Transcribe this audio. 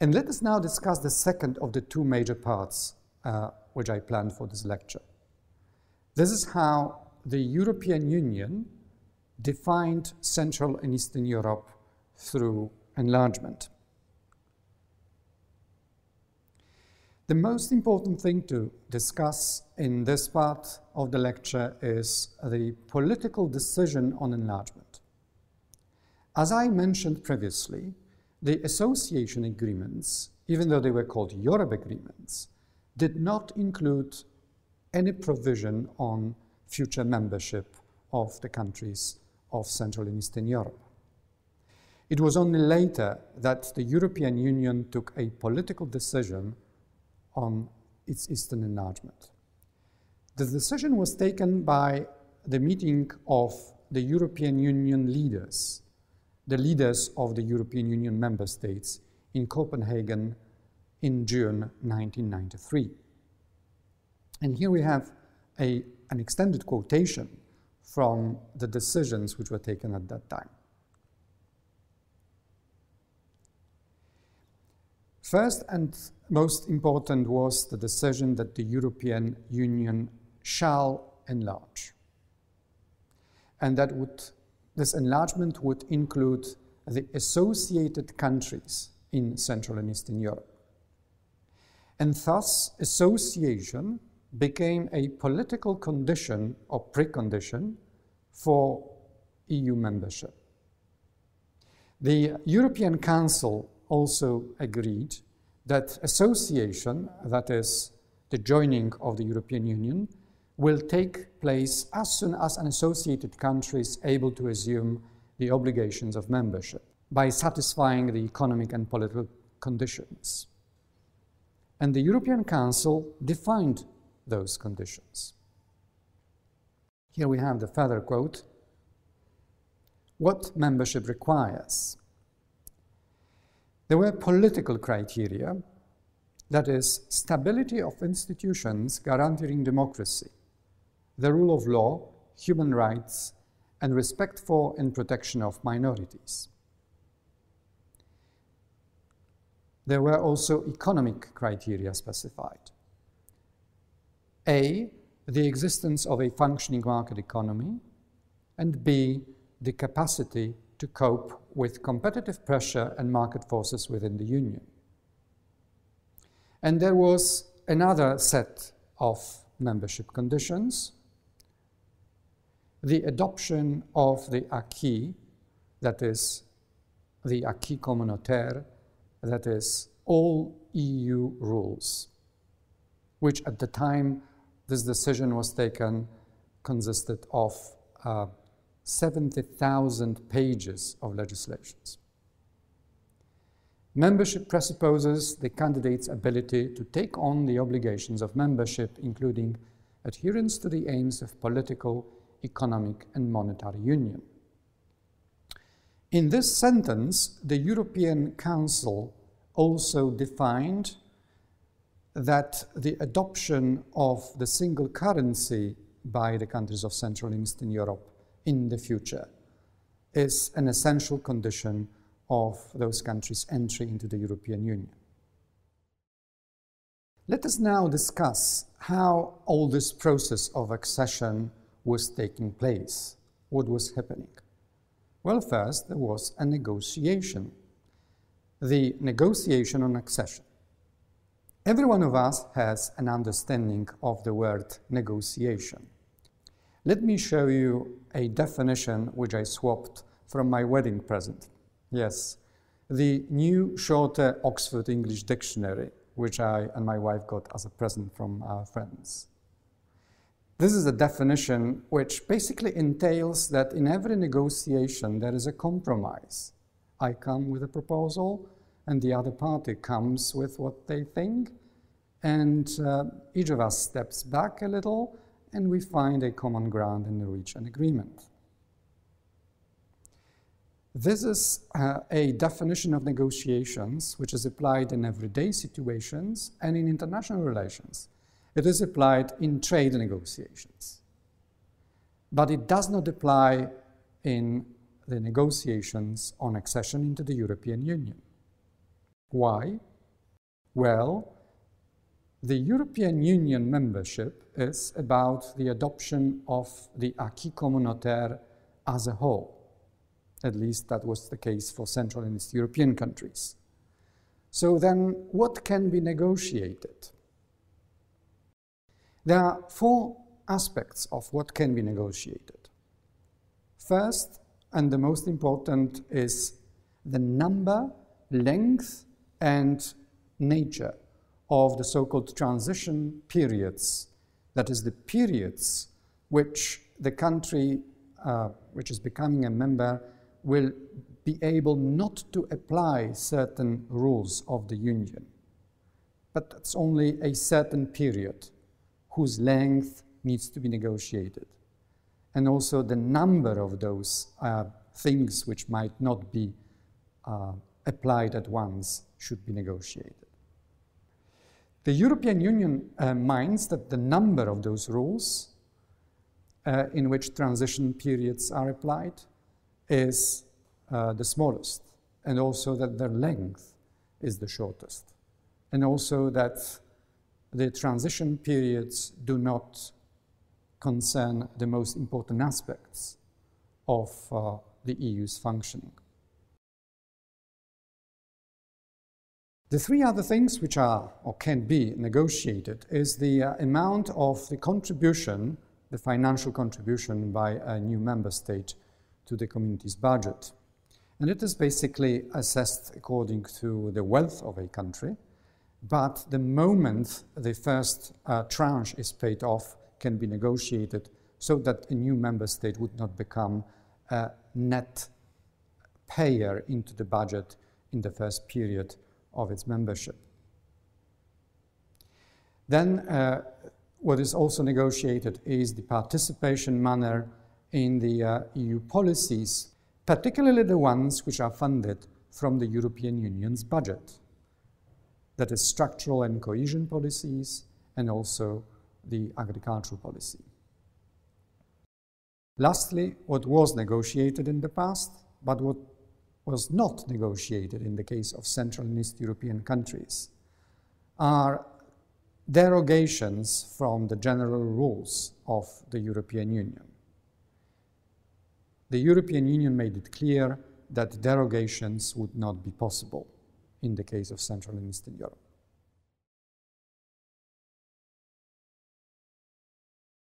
And let us now discuss the second of the two major parts which I planned for this lecture. This is how the European Union defined Central and Eastern Europe through enlargement. The most important thing to discuss in this part of the lecture is the political decision on enlargement. As I mentioned previously, the association agreements, even though they were called Europe agreements, did not include any provision on future membership of the countries of Central and Eastern Europe. It was only later that the European Union took a political decision on its Eastern enlargement. The decision was taken by the meeting of the European Union leaders, the leaders of the European Union member states in Copenhagen in June 1993. And here we have an extended quotation from the decisions which were taken at that time. First and most important was the decision that the European Union shall enlarge, and that this enlargement would include the associated countries in Central and Eastern Europe. And thus, association became a political condition or precondition for EU membership. The European Council also agreed that association, that is, the joining of the European Union, will take place as soon as an associated country is able to assume the obligations of membership by satisfying the economic and political conditions. And the European Council defined those conditions. Here we have the further quote: what membership requires. There were political criteria, that is, stability of institutions guaranteeing democracy, the rule of law, human rights, and respect for and protection of minorities. There were also economic criteria specified. A, the existence of a functioning market economy, and B, the capacity to cope with competitive pressure and market forces within the Union. And there was another set of membership conditions: the adoption of the acquis, that is, the acquis communautaire, that is, all EU rules, which at the time this decision was taken consisted of 70,000 pages of legislations. Membership presupposes the candidate's ability to take on the obligations of membership, including adherence to the aims of political, economic, and monetary union. In this sentence, the European Council also defined that the adoption of the single currency by the countries of Central and Eastern Europe in the future is an essential condition of those countries' entry into the European Union. Let us now discuss how all this process of accession was taking place. What was happening? Well, first there was a negotiation, the negotiation on accession. Every one of us has an understanding of the word negotiation. Let me show you a definition which I swapped from my wedding present. Yes, the new shorter Oxford English Dictionary, which I and my wife got as a present from our friends. This is a definition which basically entails that in every negotiation there is a compromise. I come with a proposal and the other party comes with what they think, and each of us steps back a little and we find a common ground and reach an agreement. This is a definition of negotiations which is applied in everyday situations and in international relations. It is applied in trade negotiations. But it does not apply in the negotiations on accession into the European Union. Why? Well, the European Union membership is about the adoption of the acquis communautaire as a whole. At least that was the case for Central and East European countries. So then, what can be negotiated? There are four aspects of what can be negotiated. First, and the most important, is the number, length, and nature of the so-called transition periods. That is, the periods which the country which is becoming a member will be able not to apply certain rules of the Union. But that's only a certain period whose length needs to be negotiated. And also the number of those things which might not be applied at once should be negotiated. The European Union minds that the number of those rules in which transition periods are applied is the smallest, and also that their length is the shortest, and also that the transition periods do not concern the most important aspects of the EU's functioning. The three other things which are or can be negotiated is the amount of the contribution, the financial contribution by a new member state to the community's budget. And it is basically assessed according to the wealth of a country, but the moment the first tranche is paid off can be negotiated so that a new member state would not become a net payer into the budget in the first period of its membership. Then what is also negotiated is the participation manner in the EU policies, particularly the ones which are funded from the European Union's budget. That is structural and cohesion policies, and also the agricultural policy. Lastly, what was negotiated in the past, but what was not negotiated in the case of Central and East European countries, are derogations from the general rules of the European Union. The European Union made it clear that derogations would not be possible in the case of Central and Eastern Europe.